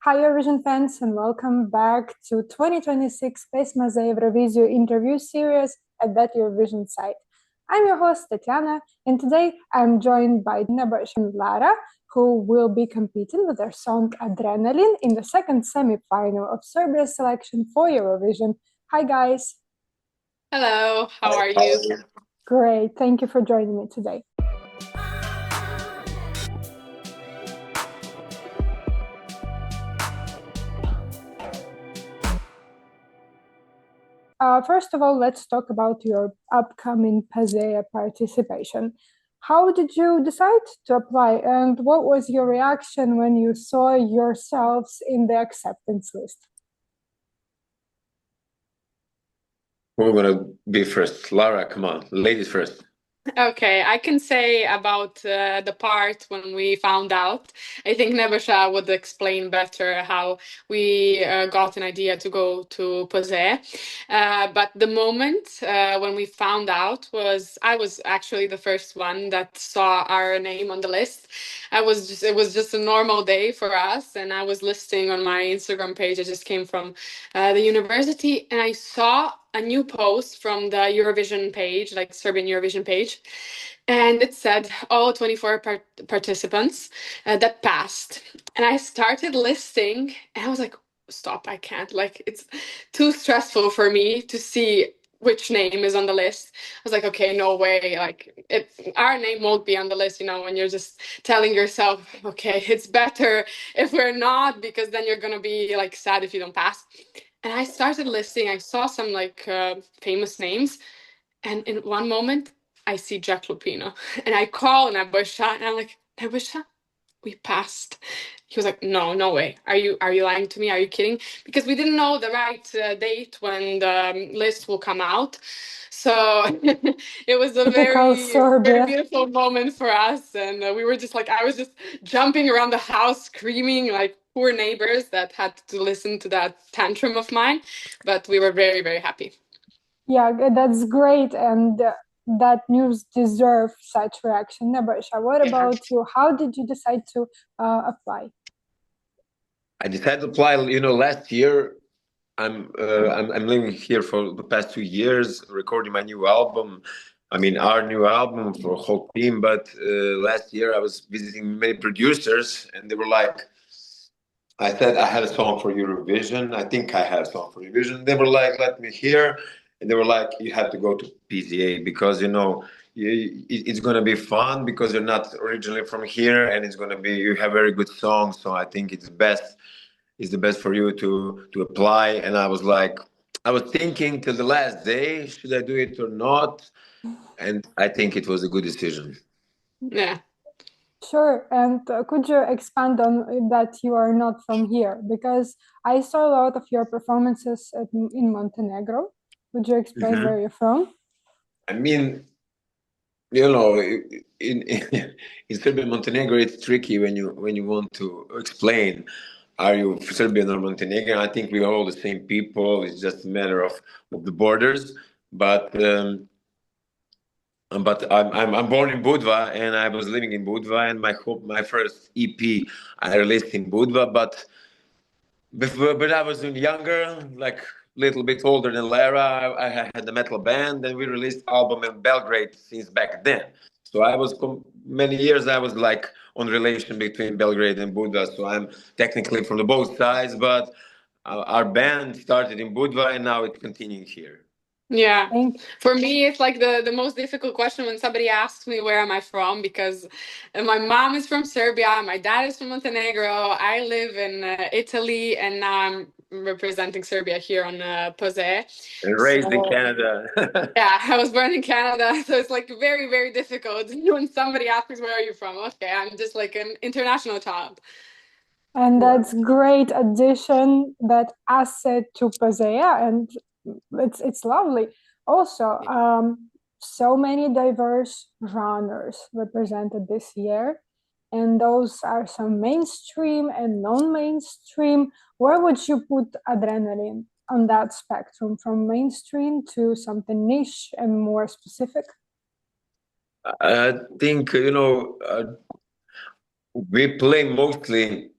Hi Eurovision fans and welcome back to 2026 Pesma Euroviziju interview series at that Eurovision site. I'm your host Tetiana and today I'm joined by Nebojša and Lara, who will be competing with their song Adrenalin in the second semi-final of Serbia's selection for Eurovision. Hi guys. Hello, how are you? Great, thank you for joining me today. First of all, let's talk about your upcoming PASEA participation. How did you decide to apply, and what was your reaction when you saw yourselves in the acceptance list? Who's gonna be first? Lara, come on, ladies first. Okay, I can say about the part when we found out. I think Nebojša would explain better how we got an idea to go to Posé. But the moment when we found out I was actually the first one that saw our name on the list. It was just a normal day for us, and I was listing on my Instagram page. I just came from the university, and I saw a new post from the Eurovision page, like Serbian Eurovision page, and it said all 24 participants that passed. And I started listing, and I was like, stop, I can't. Like, it's too stressful for me to see which name is on the list. I was like, okay, no way. Like, our name won't be on the list, when you're just telling yourself, okay, it's better if we're not, because then you're gonna be like sad if you don't pass. And I started listing. I saw some famous names, and in one moment I see Jack Lupino, and I call Nebojša, and I'm like, Nebojša, we passed. He was like, no way. Are you lying to me? Are you kidding? Because we didn't know the right date when the list will come out. So it was a very beautiful moment for us, and we were just like, I was just jumping around the house, screaming like poor neighbors that had to listen to that tantrum of mine. But we were very, very happy. Yeah, that's great, and that news deserves such reaction. Nebojša, what about you? How did you decide to apply? I decided to apply. Last year, I'm living here for the past 2 years, recording my new album. I mean, our new album for a whole team. But last year, I was visiting many producers, and they were like, I said I had a song for Eurovision. I think I had a song for Eurovision. They were like, let me hear. And they were like, you have to go to PZA because, it's going to be fun because you're not originally from here, and you have very good songs. So I think it's the best for you to apply. And I was like, I was thinking till the last day, should I do it or not? And I think it was a good decision. Yeah. Sure, and could you expand on that you are not from here? Because I saw a lot of your performances in Montenegro. Would you explain where you're from? I mean, in Serbia and Montenegro, it's tricky when you want to explain, are you Serbian or Montenegrin? I think we are all the same people. It's just a matter of the borders. But I'm born in Budva, and I was living in Budva, and my first EP I released in Budva. But I was younger, like little bit older than Lara. I had a metal band, and we released album in Belgrade since back then. So I was many years. I was like on relation between Belgrade and Budva. So I'm technically from the both sides, but our band started in Budva, and now it's continuing here. Yeah, for me, it's like the most difficult question when somebody asks me where am I from, because my mom is from Serbia, my dad is from Montenegro, I live in Italy, and now I'm representing Serbia here on Posé. And raised in Canada. Yeah, I was born in Canada, so it's like very, very difficult when somebody asks me where are you from. Okay, I'm just like an international child. And that's great addition, that asset to Posea, and it's lovely. Also, so many diverse genres represented this year, and those are some mainstream and non-mainstream. Where would you put Adrenalin on that spectrum, from mainstream to something niche and more specific? I think we play mostly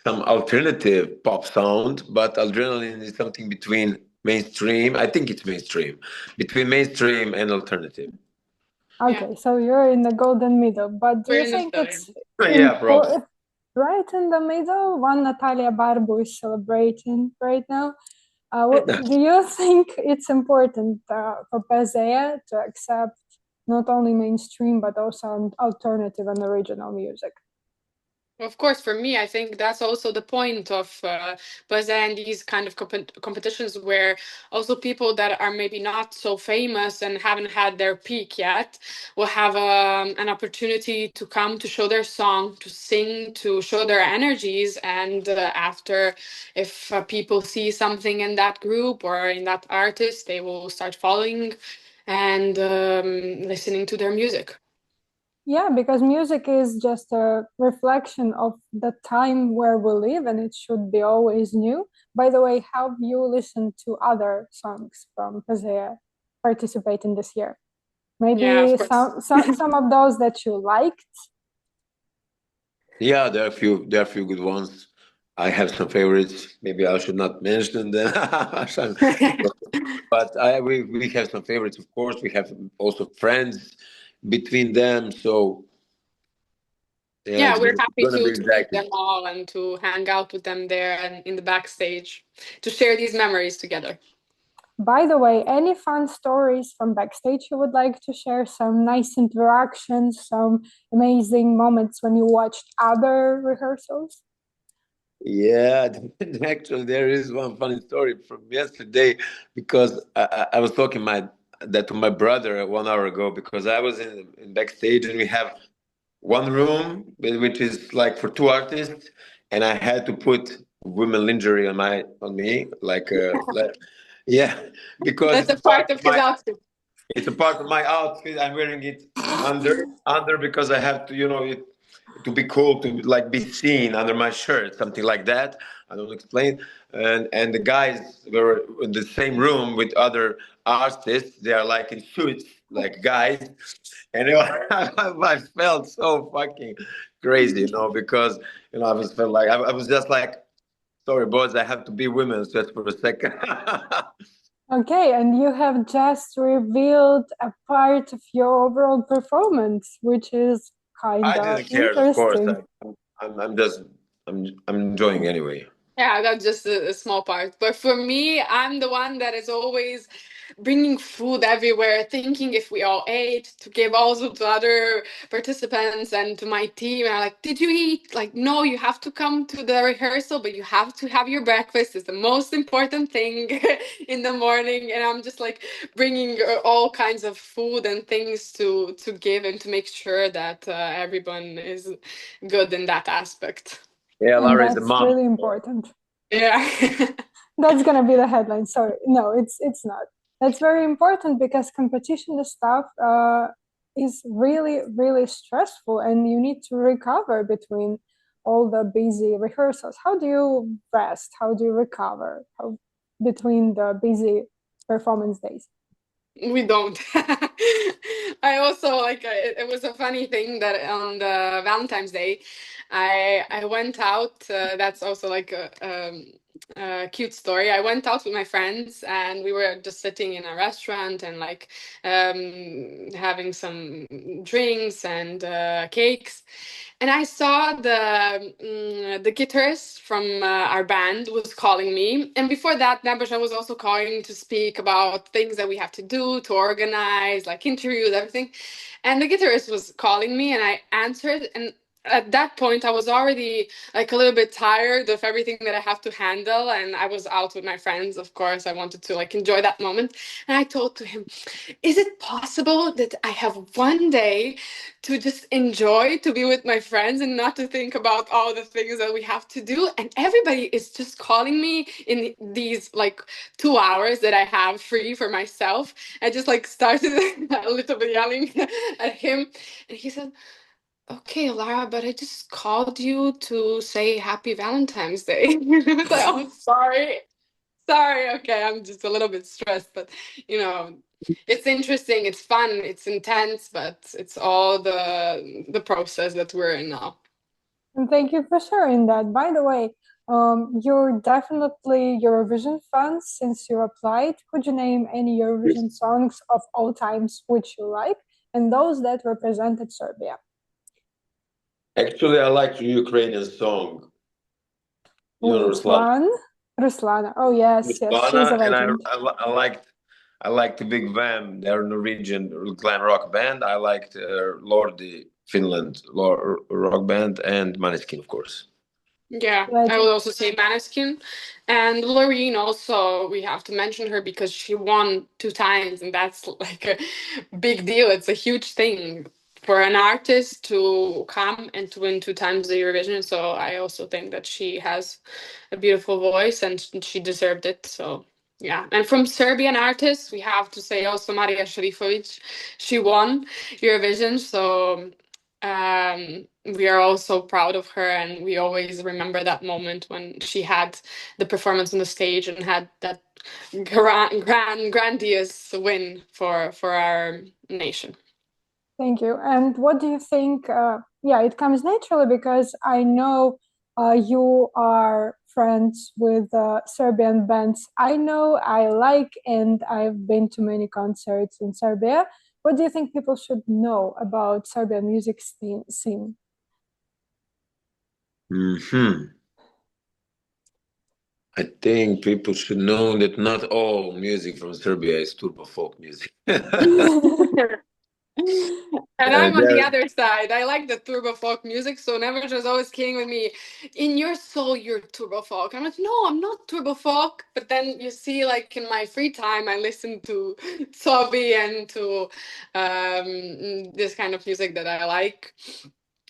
some alternative pop sound, but Adrenalin is something between mainstream. I think it's mainstream, between mainstream and alternative. Okay, so you're in the golden middle, but do We're you in the think middle. it's Yeah, probably. important? Right in the middle, one Natalia Barbu is celebrating right now. Do you think it's important for Pezea to accept not only mainstream but also alternative and original music? Of course, for me, I think that's also the point of Baza and these kind of competitions where also people that are maybe not so famous and haven't had their peak yet will have an opportunity to come to show their song, to sing, to show their energies. And after, if people see something in that group or in that artist, they will start following and listening to their music. Yeah, because music is just a reflection of the time where we live and it should be always new. By the way, have you listened to other songs from Pezea participating this year? Yeah, Maybe of course. some of those that you liked. Yeah, there are a few good ones. I have some favorites. Maybe I should not mention them. But we have some favorites, of course. We have also friends between them. So yeah, Yeah, we're happy gonna be to meet exactly. them all and to hang out with them there and in the backstage to share these memories together. By the way, any fun stories from backstage you would like to share? Some nice interactions, some amazing moments when you watched other rehearsals? Yeah, actually, there is one funny story from yesterday because I was talking that to my brother 1 hour ago because I was in backstage and we have one room which is like for two artists, and I had to put women lingerie on me yeah, because That's a part of his outfit. it's a part of my outfit. I'm wearing it under because I have to, to be cool, to like be seen under my shirt, something like that. I don't explain. And the guys were in the same room with other artists. They are like in suits, like guys. And I felt so fucking crazy, because I was felt like I was just like, sorry, boys, I have to be women just for a second. Okay, and you have just revealed a part of your overall performance, which is kind I of didn't care, of course. interesting. I'm enjoying anyway. Yeah, that's just a small part. But for me, I'm the one that is always bringing food everywhere, thinking if we all ate, to give also to other participants and to my team. And I'm like, did you eat? Like, no, you have to come to the rehearsal, but you have to have your breakfast. It's the most important thing in the morning. And I'm just like bringing all kinds of food and things to give and to make sure that everyone is good in that aspect. Yeah, And Lara is a that's mom. really important. Yeah. That's gonna be the headline. Sorry, no, it's not. That's very important because competition stuff is really stressful, and you need to recover between all the busy rehearsals. How do you rest? How do you recover between the busy performance days? We don't. I also like it was a funny thing that on the Valentine's Day, I went out. That's also like a cute story. I went out with my friends and we were just sitting in a restaurant and like having some drinks and cakes. And I saw the guitarist from our band was calling me, and before that, Nebojša was also calling to speak about things that we have to do to organize, like interviews, everything. And the guitarist was calling me, and I answered, and at that point, I was already like a little bit tired of everything that I have to handle, and I was out with my friends. Of course, I wanted to like enjoy that moment, and I told to him, "Is it possible that I have one day?" to just enjoy to be with my friends and not to think about all the things that we have to do, and everybody is just calling me in these like 2 hours that I have free for myself. I just like started a little bit yelling at him, and he said, okay, Lara, but I just called you to say happy Valentine's Day. I was like, I'm sorry, okay, I'm just a little bit stressed, but you know, it's interesting, it's fun, it's intense, but it's all the process that we're in now. And thank you for sharing that. By the way, you're definitely Eurovision fans since you applied. Could you name any Eurovision songs of all times which you like and those that represented Serbia? Actually, I like the Ukrainian song. You know, Which Ruslan. one? Ruslana. Oh yes, yes, she's a Botswana, and legend. I liked the Big Bam. They're a Norwegian glam rock band. I liked Lordi, Finland rock band, and Maneskin, of course. Yeah, I Legend. would also say Maneskin. And Loreen also, we have to mention her because she won 2 times, and that's like a big deal. It's a huge thing for an artist to come and to win 2 times the Eurovision. So I also think that she has a beautiful voice and she deserved it. So yeah. And from Serbian artists, we have to say also Marija Šerifović. She won Eurovision. So we are also proud of her, and we always remember that moment when she had the performance on the stage and had that grandiose win for our nation. Thank you. And what do you think? Yeah, it comes naturally because I know you are friends with Serbian bands. I know, I like, and I've been to many concerts in Serbia. What do you think people should know about Serbian music scene? I think people should know that not all music from Serbia is turbo folk music. And I'm on the There, other side. I like the turbo folk music, so Nebojša is always kidding with me. In your soul, you're turbo folk. I'm like, no, I'm not turbo folk. But then you see, like in my free time, I listen to Sobi and to this kind of music that I like.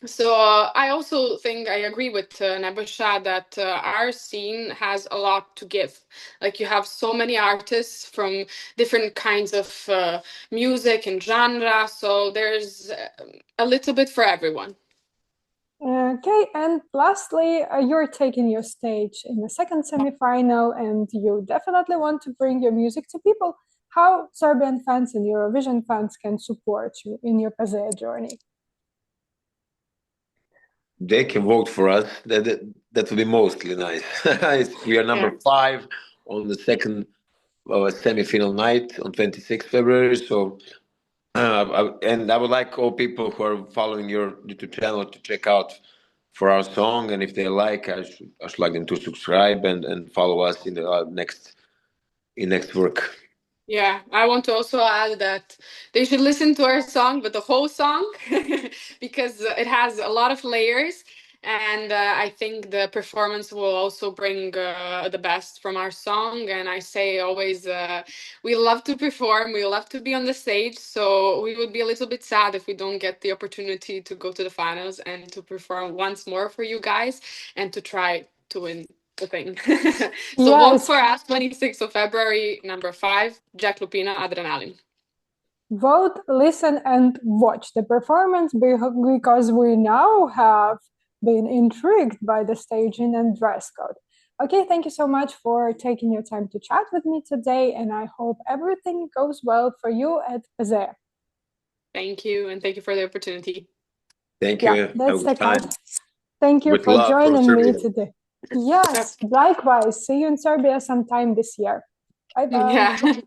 So I also think I agree with Nebojša that our scene has a lot to give. Like you have so many artists from different kinds of music and genre, so there's a little bit for everyone. Okay, and lastly, you're taking your stage in the second semifinal, and you definitely want to bring your music to people. How Serbian fans and Eurovision fans can support you in your Pesea journey? they can vote for us. That would be mostly nice. We are number 5 on the second semi-final night on 26th February. So, and I would like all people who are following your YouTube channel to check out for our song, and if they like, I should like them to subscribe and follow us in the next work. Yeah, I want to also add that they should listen to our song, but the whole song, because it has a lot of layers. And I think the performance will also bring the best from our song. And I say always, we love to perform, we love to be on the stage. So we would be a little bit sad if we don't get the opportunity to go to the finals and to perform once more for you guys and to try to win the thing. So vote for us, 26th of February, number 5, Jack Lupino, Adrenalin. Vote, listen, and watch the performance because we now have been intrigued by the staging and dress code. Okay, thank you so much for taking your time to chat with me today, and I hope everything goes well for you at Pesea. Thank you, and thank you for the opportunity. Thank you. That's the time. Thank you With for joining me today. Yes, likewise. See you in Serbia sometime this year. Bye-bye. Yeah.